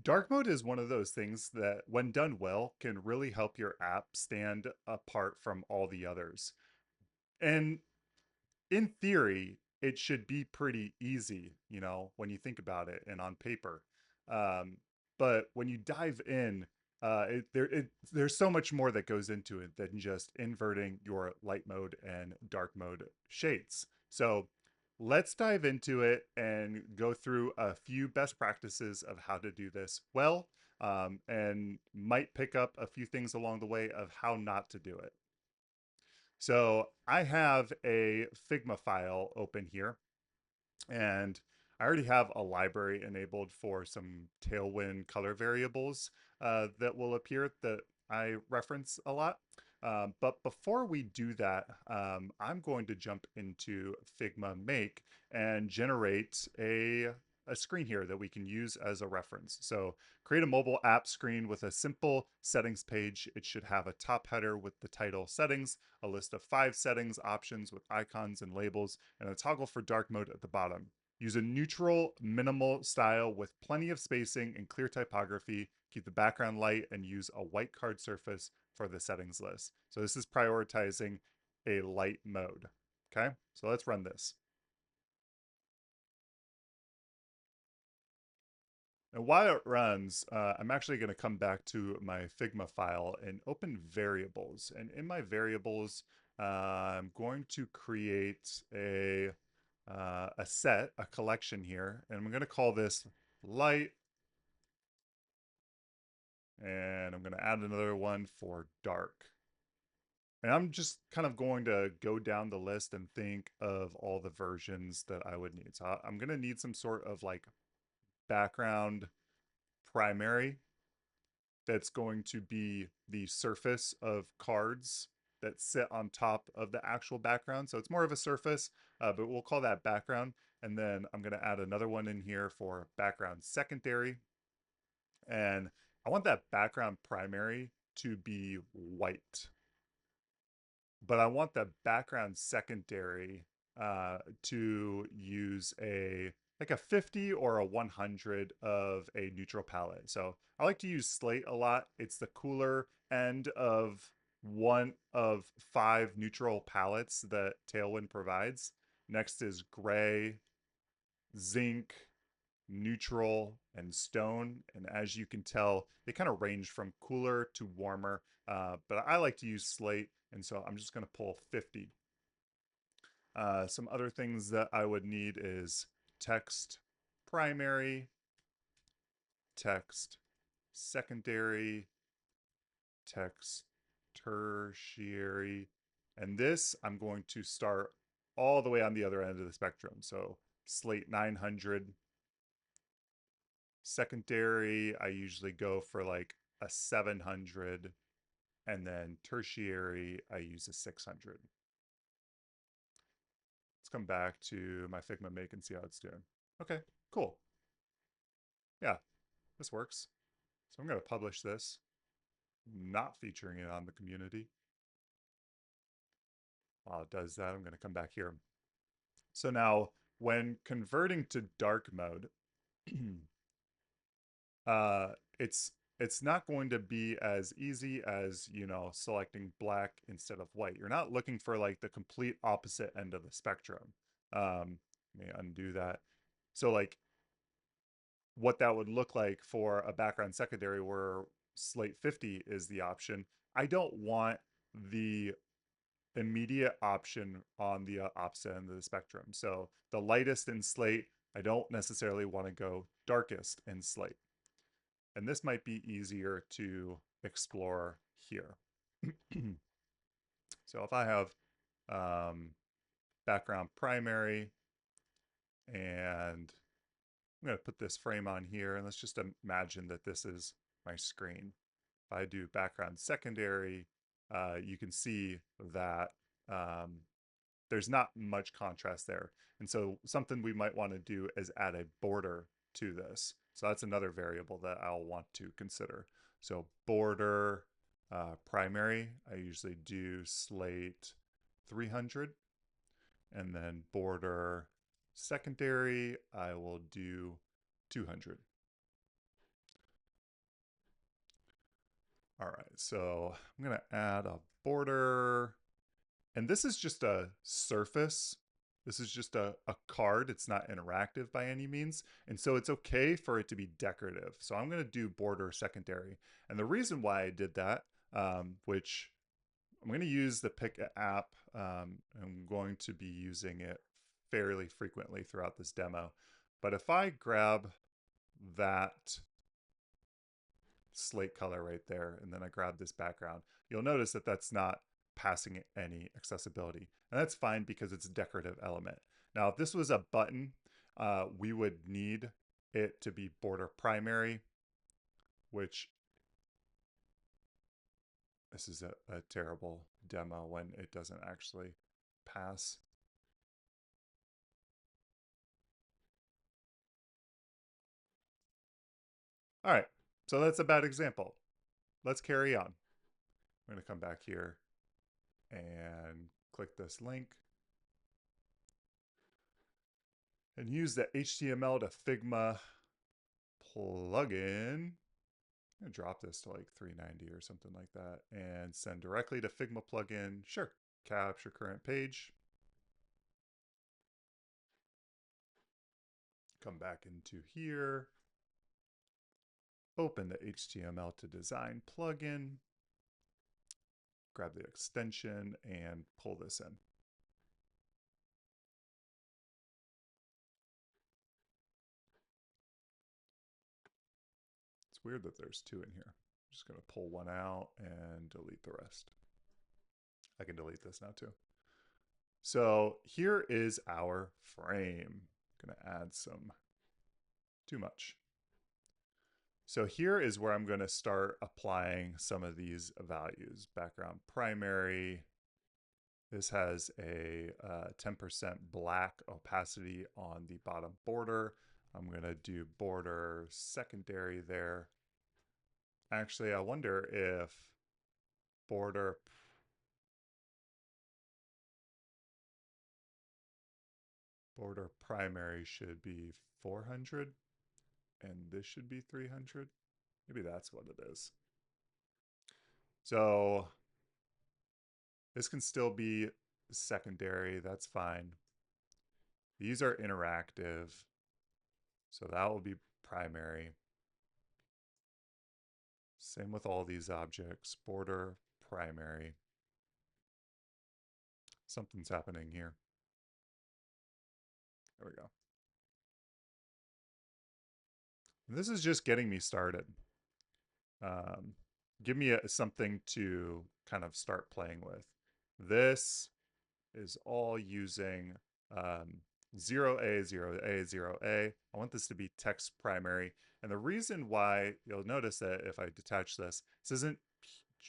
Dark mode is one of those things that, when done well, can really help your app stand apart from all the others. And in theory, it should be pretty easy, when you think about it and on paper. Um, but when you dive in, there's so much more that goes into it than just inverting your light mode and dark mode shades. So let's dive into it and go through a few best practices of how to do this well, and might pick up a few things along the way of how not to do it. So I have a Figma file open here, and I already have a library enabled for some Tailwind color variables that will appear that I reference a lot. But before we do that, I'm going to jump into Figma Make and generate a screen here that we can use as a reference. So create a mobile app screen with a simple settings page. It should have a top header with the title settings, a list of 5 settings options with icons and labels, and a toggle for dark mode at the bottom. Use a neutral, minimal style with plenty of spacing and clear typography. Keep the background light and use a white card surface for the settings list. So this is prioritizing a light mode. Okay, so let's run this. And while it runs, I'm actually going to come back to my Figma file and open variables. And in my variables, I'm going to create a set, a collection here, and I'm going to call this light, and I'm going to add another one for dark. And I'm just kind of going to go down the list and think of all the versions that I would need. So I'm going to need some sort of like background primary that's going to be the surface of cards that sit on top of the actual background. So it's more of a surface, but we'll call that background. And then I'm going to add another one in here for background secondary. And I want that background primary to be white, but I want the background secondary to use a like a 50 or a 100 of a neutral palette. So I like to use slate a lot. It's the cooler end of one of 5 neutral palettes that Tailwind provides. Next is gray, zinc, neutral, and stone. And as you can tell, they kind of range from cooler to warmer. But I like to use slate, and so I'm just going to pull 50. Some other things that I would need is text primary, text secondary, text tertiary, and this I'm going to start all the way on the other end of the spectrum. So slate 900. Secondary, I usually go for like a 700, and then tertiary, I use a 600. Let's come back to my Figma Make and see how it's doing. Okay, cool. Yeah, this works. So I'm going to publish this, not featuring it on the community. While it does that, I'm going to come back here. So now, when converting to dark mode, uh, it's it's not going to be as easy as, selecting black instead of white. You're not looking for like the complete opposite end of the spectrum. Let me undo that. So like what that would look like for a background secondary where slate 50 is the option. I don't want the immediate option on the opposite end of the spectrum. So the lightest in slate, I don't necessarily want to go darkest in slate. And this might be easier to explore here. So if I have um, background primary, and I'm going to put this frame on here, and let's just imagine that this is my screen. If I do background secondary, you can see that there's not much contrast there. And so something we might want to do is add a border to this. So that's another variable that I'll want to consider. So border primary, I usually do slate 300. And then border secondary, I will do 200. All right, so I'm gonna add a border, and this is just a surface. This is just a card. It's not interactive by any means. And so it's okay for it to be decorative. So I'm gonna do border secondary. And the reason why I did that, which I'm gonna use the Pick app. I'm going to be using it fairly frequently throughout this demo. But if I grab that slate color right there, and then I grab this background, you'll notice that that's not passing any accessibility. And that's fine because it's a decorative element. Now, if this was a button, we would need it to be border primary, which this is a terrible demo when it doesn't actually pass. All right, so that's a bad example. Let's carry on. I'm going to come back here and click this link and use the HTML to Figma plugin. I'm gonna drop this to like 390 or something like that and send directly to Figma plugin. Sure, capture current page. Come back into here. Open the HTML to design plugin. Grab the extension and pull this in. It's weird that there's two in here. I'm just going to pull one out and delete the rest. I can delete this now too. So here is our frame. I'm going to add some, too much. So here is where I'm going to start applying some of these values. Background primary. This has a 10% black opacity on the bottom border. I'm going to do border secondary there. Actually, I wonder if border primary should be 400 and this should be 300. Maybe that's what it is. So this can still be secondary. That's fine. These are interactive. So that will be primary. Same with all these objects. Border primary. Something's happening here. There we go. And this is just getting me started. Give me something to kind of start playing with. This is all using 0A, 0A, 0A. I want this to be text primary. And the reason why, you'll notice that if I detach this isn't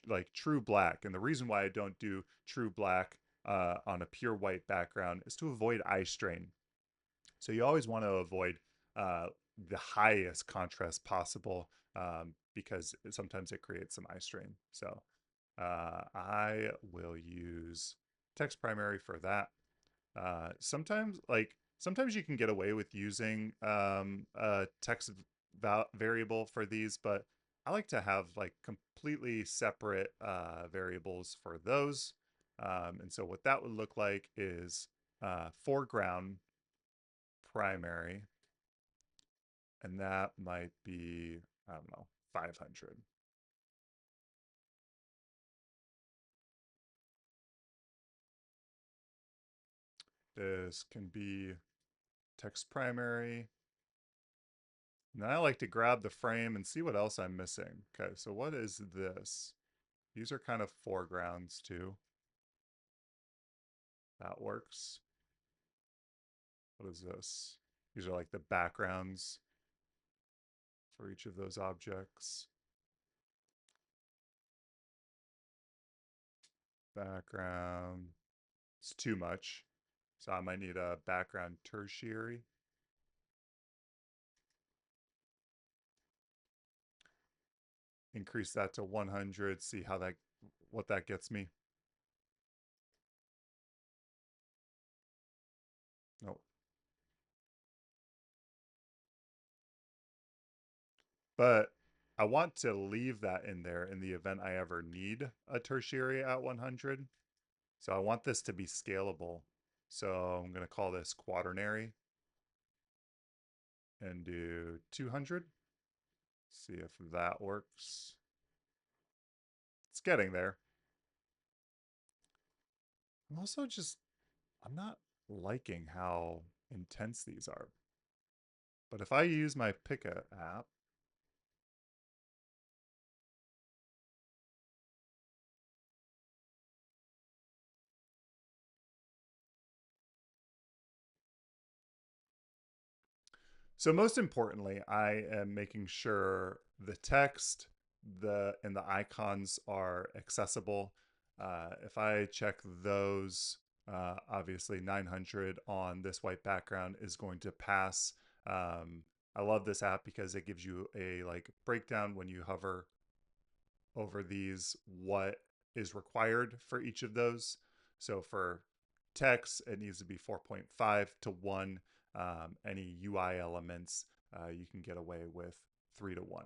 like true black. And the reason why I don't do true black on a pure white background is to avoid eye strain. So you always want to avoid the highest contrast possible because sometimes it creates some eye strain. So I will use text primary for that. Sometimes you can get away with using a text variable for these, but I like to have like completely separate variables for those. And so what that would look like is foreground primary, and that might be, I don't know, 500. This can be text primary. And I like to grab the frame and see what else I'm missing. Okay, so what is this? These are kind of foregrounds too. That works. What is this? These are like the backgrounds for each of those objects. Background. It's too much. So I might need a background tertiary. Increase that to 100, see how that, what that gets me. Nope. But I want to leave that in there in the event I ever need a tertiary at 100. So I want this to be scalable. So I'm going to call this quaternary and do 200. See if that works. It's getting there. I'm also just, I'm not liking how intense these are. But if I use my Pika app, so most importantly, I am making sure the text and the icons are accessible. If I check those, obviously 900 on this white background is going to pass. Um, I love this app because it gives you a like breakdown when you hover over these what is required for each of those. So for text, it needs to be 4.5 to 1. Any UI elements, you can get away with 3 to 1.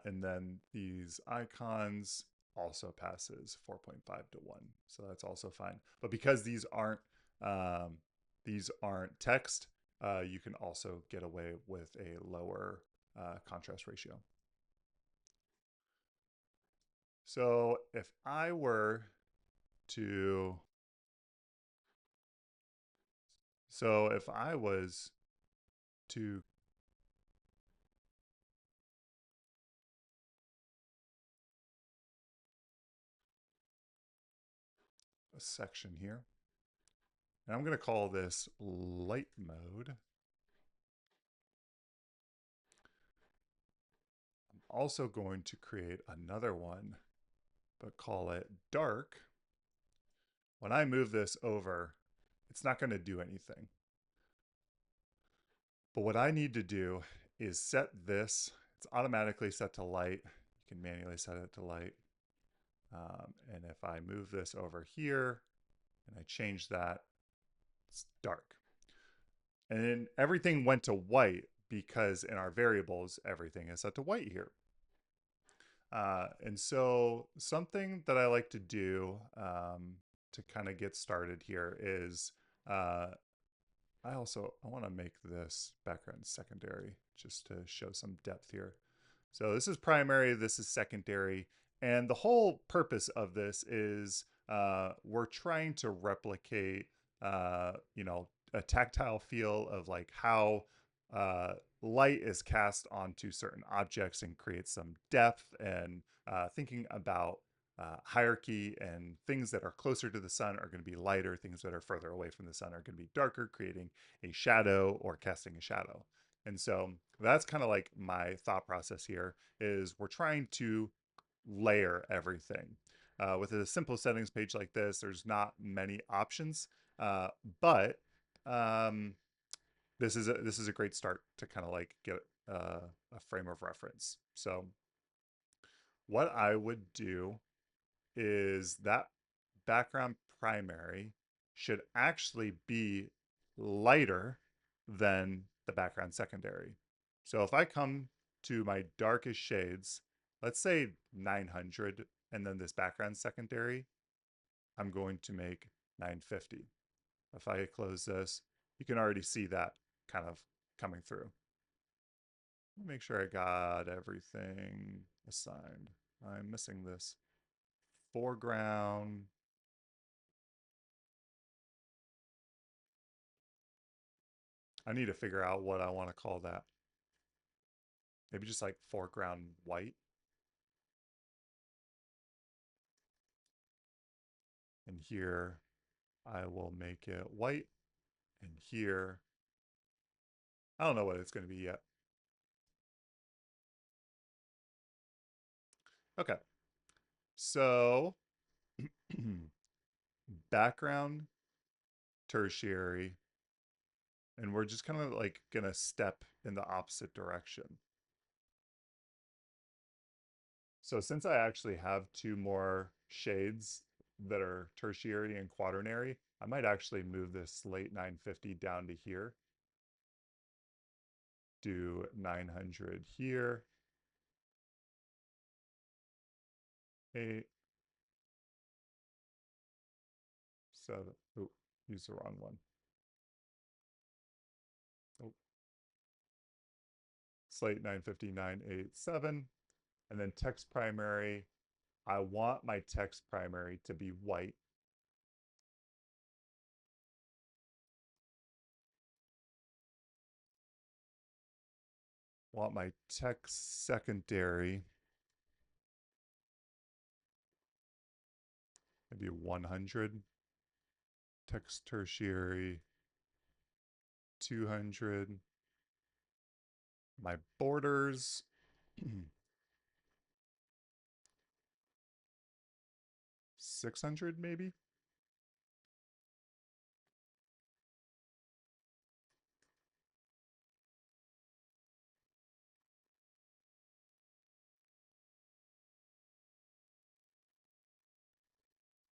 And then these icons also passes 4.5 to 1. So that's also fine. But because these aren't text, you can also get away with a lower contrast ratio. So if I were to, so if I was to a section here, and I'm going to call this light mode. I'm also going to create another one, but call it dark. When I move this over, it's not going to do anything. But what I need to do is set this, it's automatically set to light. You can manually set it to light. And if I move this over here and I change that, it's dark. And then everything went to white because in our variables, everything is set to white here. And so something that I like to do to kind of get started here is I want to make this background secondary just to show some depth here. So this is primary, this is secondary. And the whole purpose of this is we're trying to replicate, a tactile feel of like how light is cast onto certain objects and create some depth and thinking about hierarchy, and things that are closer to the sun are going to be lighter, things that are further away from the sun are going to be darker, creating a shadow or casting a shadow. And so that's kind of like my thought process here is we're trying to layer everything. With a simple settings page like this, there's not many options, but um, this is a great start to kind of like get a frame of reference. So what I would do is that background primary should actually be lighter than the background secondary. So if I come to my darkest shades, let's say 900, and then this background secondary, I'm going to make 950. If I close this, you can already see that kind of coming through. Make sure I got everything assigned. I'm missing this foreground. I need to figure out what I want to call that. Maybe just like foreground white. And here I will make it white. And here, I don't know what it's going to be yet. Okay. So background, tertiary, and we're just kind of like going to step in the opposite direction. So since I actually have two more shades that are tertiary and quaternary, I might actually move this late 950 down to here. do 900 here. 8, 7. Oh, use the wrong one. Oh, slate 950, 987. And then text primary. I want my text primary to be white. Want my text secondary maybe 100. Text tertiary 200. My borders 600 maybe.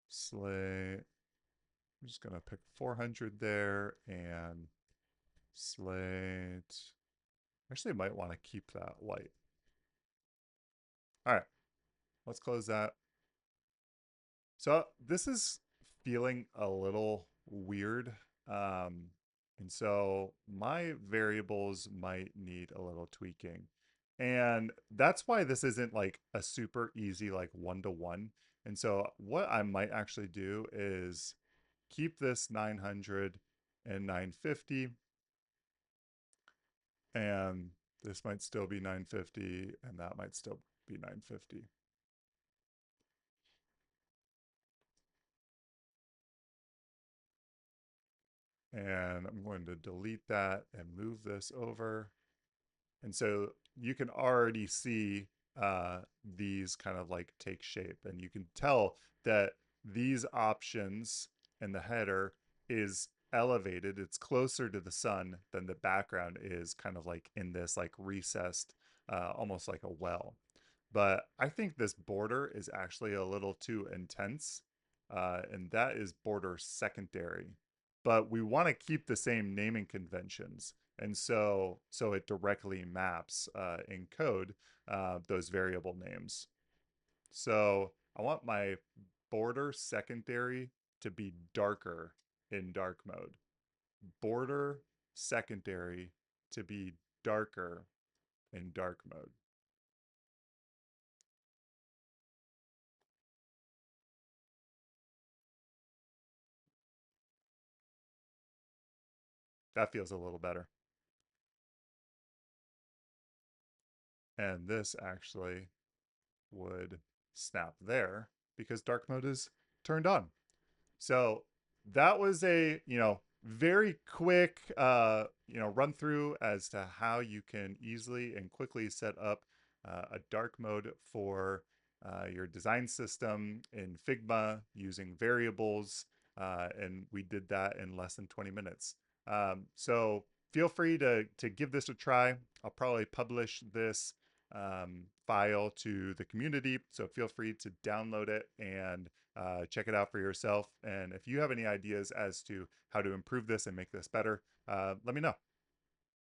Slate. I'm just gonna pick 400 there and slate. Actually, might want to keep that white. All right, let's close that. So this is feeling a little weird. Um, and so my variables might need a little tweaking. And that's why this isn't like a super easy, like one-to-one. And so what I might actually do is keep this 900 and 950. And this might still be 950, and that might still be 950. And I'm going to delete that and move this over. And so you can already see these kind of like take shape, and you can tell that these options and the header is elevated. It's closer to the sun than the background is kind of like in this like recessed, almost like a well. But I think this border is actually a little too intense, and that is border secondary. But we want to keep the same naming conventions, and so it directly maps in code those variable names. So I want my border secondary to be darker in dark mode. Border secondary to be darker in dark mode. That feels a little better. And this actually would snap there because dark mode is turned on. So that was a, very quick, run through as to how you can easily and quickly set up a dark mode for your design system in Figma using variables. And we did that in less than 20 minutes. So feel free to give this a try. I'll probably publish this file to the community. So feel free to download it and check it out for yourself. And if you have any ideas as to how to improve this and make this better, let me know.